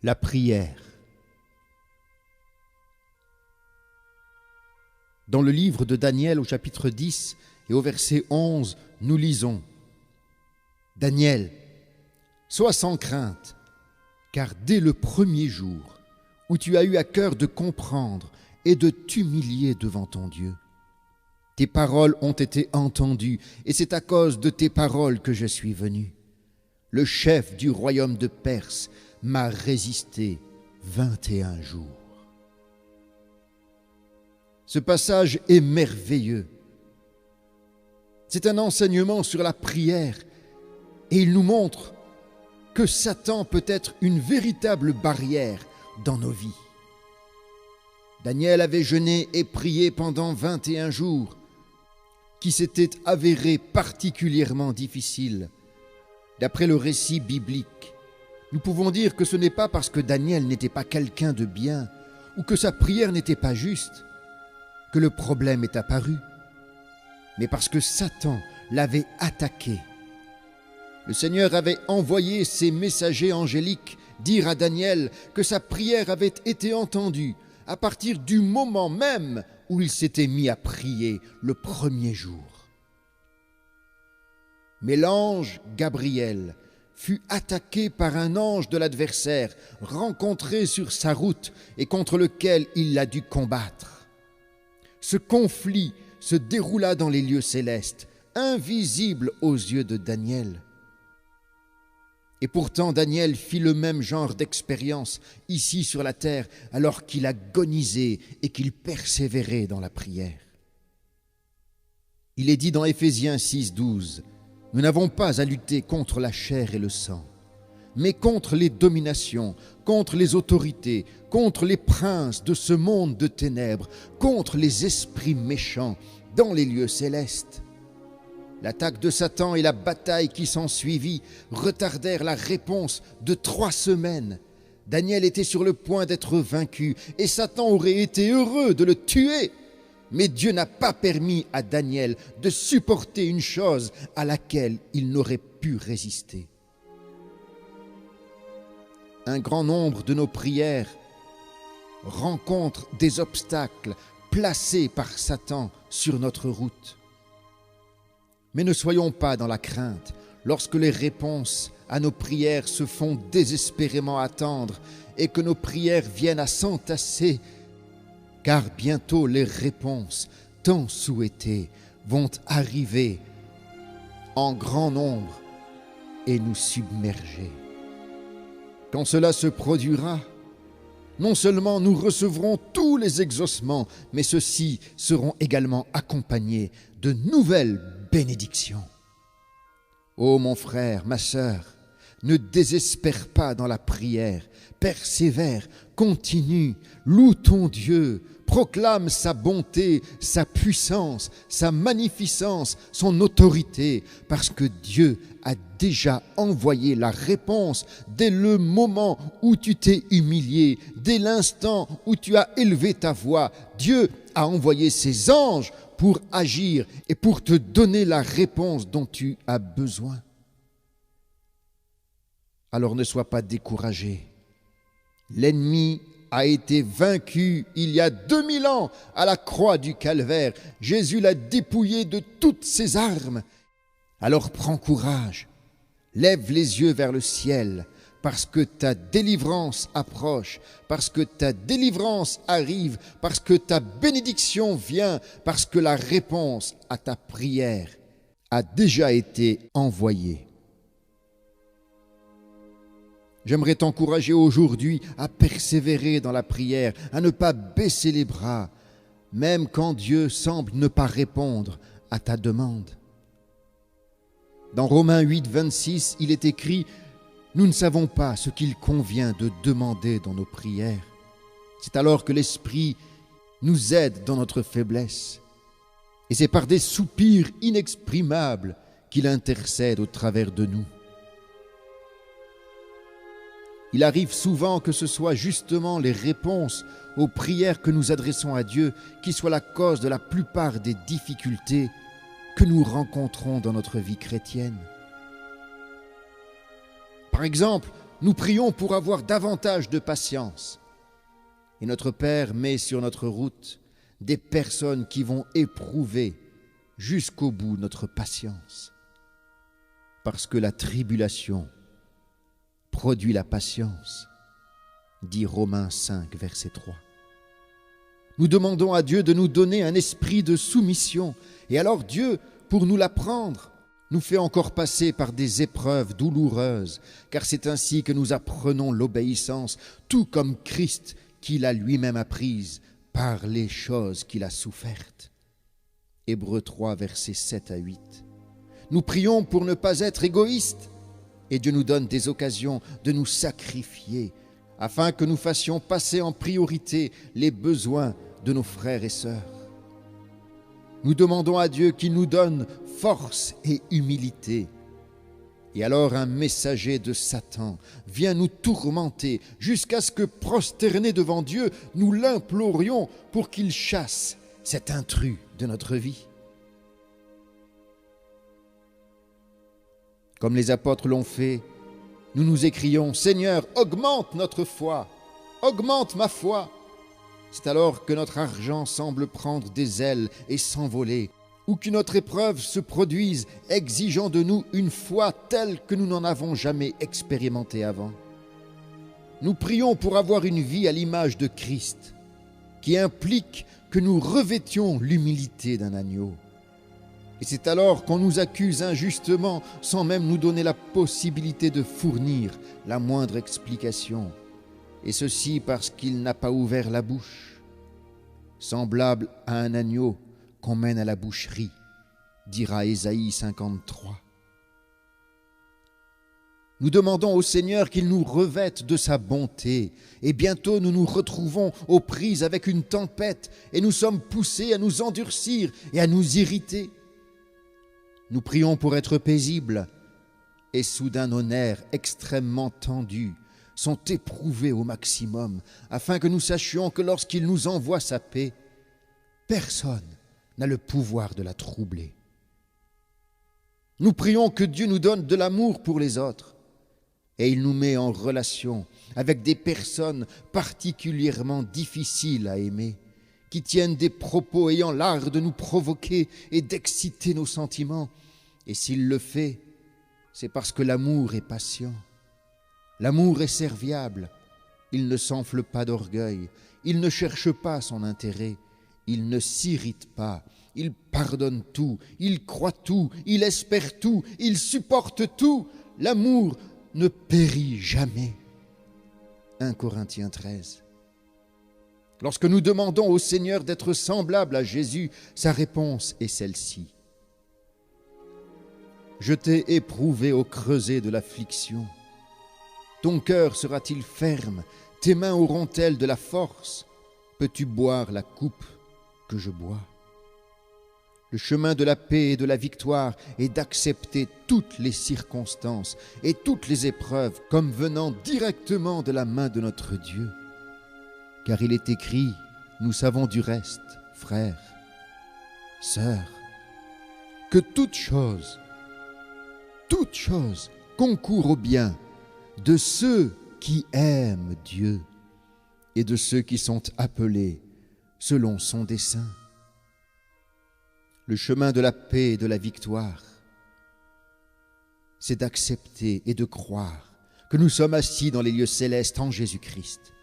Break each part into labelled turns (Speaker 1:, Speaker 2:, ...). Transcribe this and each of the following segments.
Speaker 1: La prière. Dans le livre de Daniel au chapitre 10 et au verset 11, nous lisons: Daniel, sois sans crainte, car dès le premier jour où tu as eu à cœur de comprendre et de t'humilier devant ton Dieu, tes paroles ont été entendues, et c'est à cause de tes paroles que je suis venu. Le chef du royaume de Perse m'a résisté 21 jours. Ce passage est merveilleux. C'est un enseignement sur la prière et il nous montre que Satan peut être une véritable barrière dans nos vies. Daniel avait jeûné et prié pendant 21 jours, qui s'étaient avérés particulièrement difficiles. D'après le récit biblique, nous pouvons dire que ce n'est pas parce que Daniel n'était pas quelqu'un de bien ou que sa prière n'était pas juste que le problème est apparu, mais parce que Satan l'avait attaqué. Le Seigneur avait envoyé ses messagers angéliques dire à Daniel que sa prière avait été entendue à partir du moment même où il s'était mis à prier le premier jour. Mais l'ange Gabriel fut attaqué par un ange de l'adversaire rencontré sur sa route et contre lequel il a dû combattre. Ce conflit se déroula dans les lieux célestes, invisible aux yeux de Daniel. Et pourtant Daniel fit le même genre d'expérience ici sur la terre alors qu'il agonisait et qu'il persévérait dans la prière. Il est dit dans Éphésiens 6:12, « Nous n'avons pas à lutter contre la chair et le sang, mais contre les dominations, contre les autorités, contre les princes de ce monde de ténèbres, contre les esprits méchants dans les lieux célestes. » L'attaque de Satan et la bataille qui s'ensuivit retardèrent la réponse de 3 semaines. Daniel était sur le point d'être vaincu et Satan aurait été heureux de le tuer. Mais Dieu n'a pas permis à Daniel de supporter une chose à laquelle il n'aurait pu résister. Un grand nombre de nos prières rencontrent des obstacles placés par Satan sur notre route. Mais ne soyons pas dans la crainte lorsque les réponses à nos prières se font désespérément attendre et que nos prières viennent à s'entasser, car bientôt les réponses tant souhaitées vont arriver en grand nombre et nous submerger. Quand cela se produira, non seulement nous recevrons tous les exaucements, mais ceux-ci seront également accompagnés de nouvelles bénédictions. Ô mon frère, ma sœur, ne désespère pas dans la prière, persévère, continue, loue ton Dieu, proclame sa bonté, sa puissance, sa magnificence, son autorité, parce que Dieu a déjà envoyé la réponse dès le moment où tu t'es humilié, dès l'instant où tu as élevé ta voix. Dieu a envoyé ses anges pour agir et pour te donner la réponse dont tu as besoin. Alors ne sois pas découragé. L'ennemi a été vaincu il y a 2000 ans à la croix du Calvaire. Jésus l'a dépouillé de toutes ses armes. Alors prends courage, lève les yeux vers le ciel, parce que ta délivrance approche, parce que ta délivrance arrive, parce que ta bénédiction vient, parce que la réponse à ta prière a déjà été envoyée. J'aimerais t'encourager aujourd'hui à persévérer dans la prière, à ne pas baisser les bras, même quand Dieu semble ne pas répondre à ta demande. Dans Romains 8:26, il est écrit « Nous ne savons pas ce qu'il convient de demander dans nos prières. » C'est alors que l'Esprit nous aide dans notre faiblesse. Et c'est par des soupirs inexprimables qu'il intercède au travers de nous. Il arrive souvent que ce soit justement les réponses aux prières que nous adressons à Dieu qui soient la cause de la plupart des difficultés que nous rencontrons dans notre vie chrétienne. Par exemple, nous prions pour avoir davantage de patience. Et notre Père met sur notre route des personnes qui vont éprouver jusqu'au bout notre patience. Parce que la tribulation produit la patience, dit Romains 5, verset 3. Nous demandons à Dieu de nous donner un esprit de soumission. Et alors Dieu, pour nous l'apprendre, nous fait encore passer par des épreuves douloureuses, car c'est ainsi que nous apprenons l'obéissance, tout comme Christ qui l'a lui-même apprise par les choses qu'il a souffertes. Hébreux 3, versets 7 à 8. Nous prions pour ne pas être égoïstes, et Dieu nous donne des occasions de nous sacrifier, afin que nous fassions passer en priorité les besoins de nos frères et sœurs. Nous demandons à Dieu qu'il nous donne force et humilité. Et alors un messager de Satan vient nous tourmenter jusqu'à ce que, prosternés devant Dieu, nous l'implorions pour qu'il chasse cet intrus de notre vie. Comme les apôtres l'ont fait, nous nous écrions « Seigneur, augmente notre foi, augmente ma foi !» C'est alors que notre argent semble prendre des ailes et s'envoler, ou qu'une autre épreuve se produise, exigeant de nous une foi telle que nous n'en avons jamais expérimentée avant. Nous prions pour avoir une vie à l'image de Christ, qui implique que nous revêtions l'humilité d'un agneau. Et c'est alors qu'on nous accuse injustement, sans même nous donner la possibilité de fournir la moindre explication. Et ceci parce qu'il n'a pas ouvert la bouche, semblable à un agneau qu'on mène à la boucherie, dira Ésaïe 53. Nous demandons au Seigneur qu'il nous revête de sa bonté, et bientôt nous nous retrouvons aux prises avec une tempête, et nous sommes poussés à nous endurcir et à nous irriter. Nous prions pour être paisibles, et soudain nos nerfs extrêmement tendus sont éprouvés au maximum, afin que nous sachions que lorsqu'il nous envoie sa paix, personne n'a le pouvoir de la troubler. Nous prions que Dieu nous donne de l'amour pour les autres, et il nous met en relation avec des personnes particulièrement difficiles à aimer, qui tiennent des propos ayant l'art de nous provoquer et d'exciter nos sentiments. Et s'il le fait, c'est parce que l'amour est patient. L'amour est serviable, il ne s'enfle pas d'orgueil, il ne cherche pas son intérêt, il ne s'irrite pas, il pardonne tout, il croit tout, il espère tout, il supporte tout. L'amour ne périt jamais. 1 Corinthiens 13. Lorsque nous demandons au Seigneur d'être semblable à Jésus, sa réponse est celle-ci. Je t'ai éprouvé au creuset de l'affliction. Ton cœur sera-t-il ferme? Tes mains auront-elles de la force? Peux-tu boire la coupe que je bois? Le chemin de la paix et de la victoire est d'accepter toutes les circonstances et toutes les épreuves comme venant directement de la main de notre Dieu. Car il est écrit, nous savons du reste, frères, sœurs, que toute chose concourt au bien de ceux qui aiment Dieu et de ceux qui sont appelés selon son dessein. Le chemin de la paix et de la victoire, c'est d'accepter et de croire que nous sommes assis dans les lieux célestes en Jésus-Christ,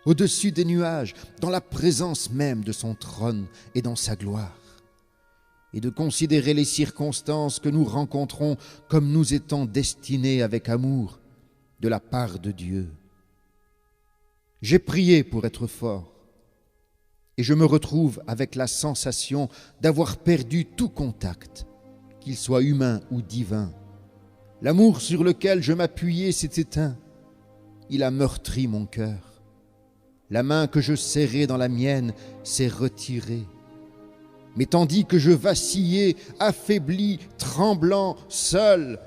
Speaker 1: au-dessus des nuages, dans la présence même de son trône et dans sa gloire, et de considérer les circonstances que nous rencontrons comme nous étant destinés avec amour de la part de Dieu. J'ai prié pour être fort, et je me retrouve avec la sensation d'avoir perdu tout contact, qu'il soit humain ou divin. L'amour sur lequel je m'appuyais s'est éteint. Il a meurtri mon cœur. La main que je serrais dans la mienne s'est retirée. Mais tandis que je vacillais, affaibli, tremblant, seul,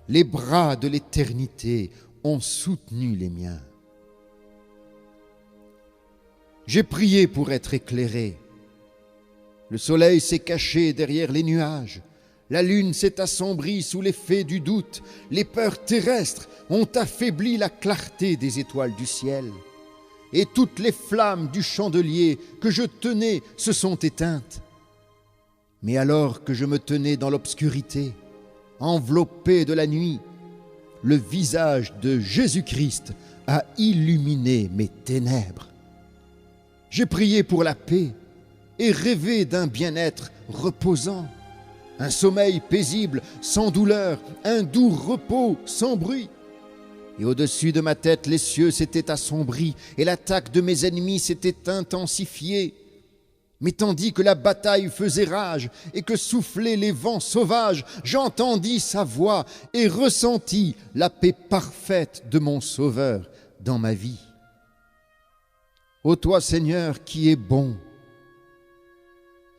Speaker 1: les bras de l'éternité ont soutenu les miens. J'ai prié pour être éclairé. Le soleil s'est caché derrière les nuages. La lune s'est assombrie sous l'effet du doute. Les peurs terrestres ont affaibli la clarté des étoiles du ciel. Et toutes les flammes du chandelier que je tenais se sont éteintes. Mais alors que je me tenais dans l'obscurité, enveloppé de la nuit, le visage de Jésus-Christ a illuminé mes ténèbres. J'ai prié pour la paix et rêvé d'un bien-être reposant, un sommeil paisible, sans douleur, un doux repos, sans bruit. Et au-dessus de ma tête, les cieux s'étaient assombris et l'attaque de mes ennemis s'était intensifiée. Mais tandis que la bataille faisait rage et que soufflaient les vents sauvages, j'entendis sa voix et ressentis la paix parfaite de mon Sauveur dans ma vie. Ô toi, Seigneur, qui es bon,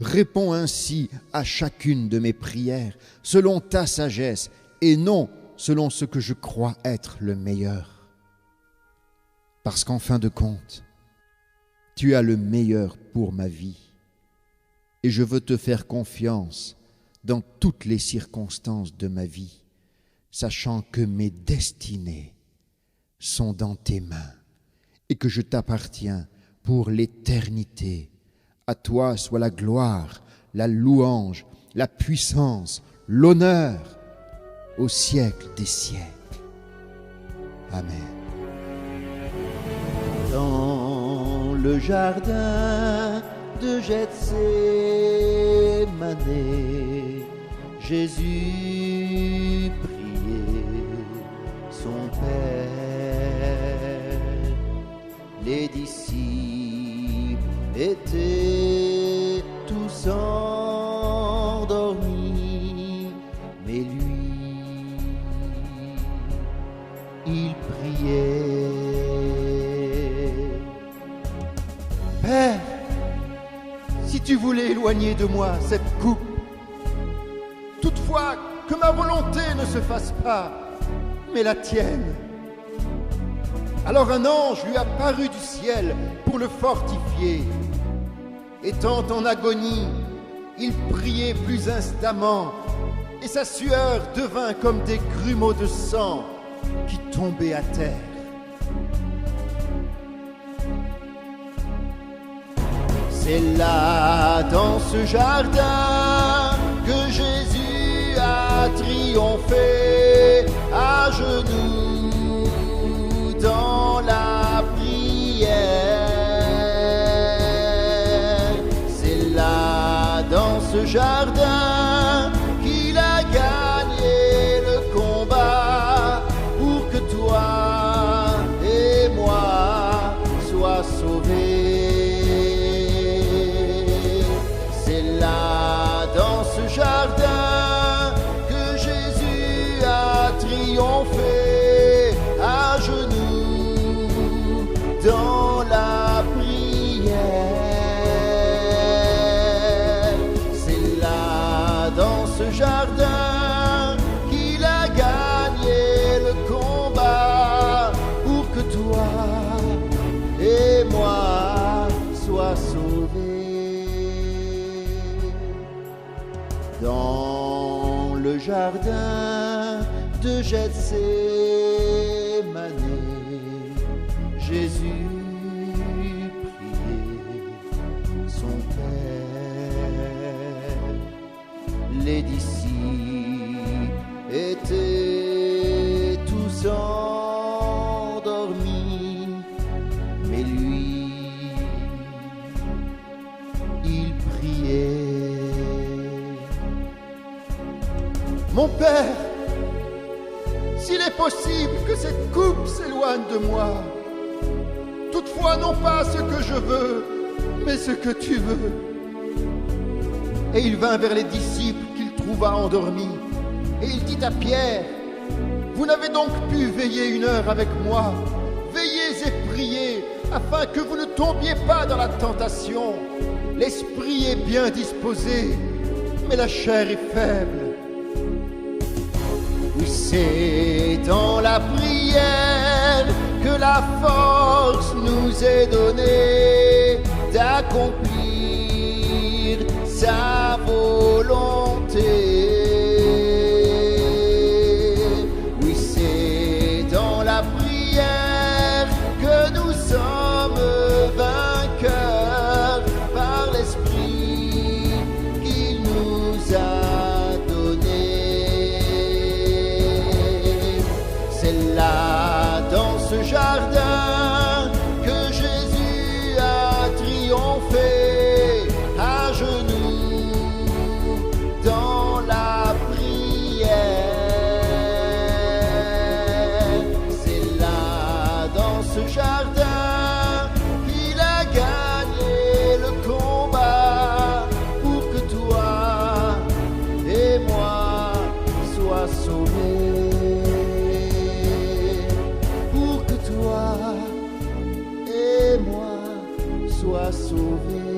Speaker 1: réponds ainsi à chacune de mes prières, selon ta sagesse et non selon ce que je crois être le meilleur. Parce qu'en fin de compte, tu as le meilleur pour ma vie. Et je veux te faire confiance dans toutes les circonstances de ma vie, sachant que mes destinées sont dans tes mains et que je t'appartiens pour l'éternité. À toi soit la gloire, la louange, la puissance, l'honneur au siècle des siècles. Amen.
Speaker 2: Dans le jardin de Gethsémane, Jésus priait son Père. Les disciples étaient tous endormis, mais lui, il priait. Père, si tu voulais éloigner de moi cette coupe, toutefois que ma volonté ne se fasse pas, mais la tienne. Alors un ange lui apparut du ciel pour le fortifier. Étant en agonie, il priait plus instamment, et sa sueur devint comme des grumeaux de sang qui tombaient à terre. C'est là, dans ce jardin, que Jésus a triomphé, à genoux dans la prière. C'est là, dans ce jardin, qu'il a gagné le combat pour que toi et moi soient sauvés. Jardin que Jésus a triomphé, à genoux dans la prière. C'est là, dans ce jardin, qu'il a gagné le combat pour que toi et moi soient sauvés. Dans le jardin de Gethsémane, Jésus priait son Père. Les disciples étaient tous endormis, mais lui, il priait. Mon Père, s'il est possible que cette coupe s'éloigne de moi, toutefois non pas ce que je veux, mais ce que tu veux. Et il vint vers les disciples qu'il trouva endormis, et il dit à Pierre, vous n'avez donc pu veiller 1 heure avec moi, veillez et priez, afin que vous ne tombiez pas dans la tentation. L'esprit est bien disposé, mais la chair est faible. C'est dans la prière que la force nous est donnée d'accomplir sa volonté. ce jardin que Jésus a triomphé à genoux dans la prière. C'est là dans ce jardin qu'il a gagné le combat pour que toi et moi sois sauvés. Pour que toi et moi sois sauvés.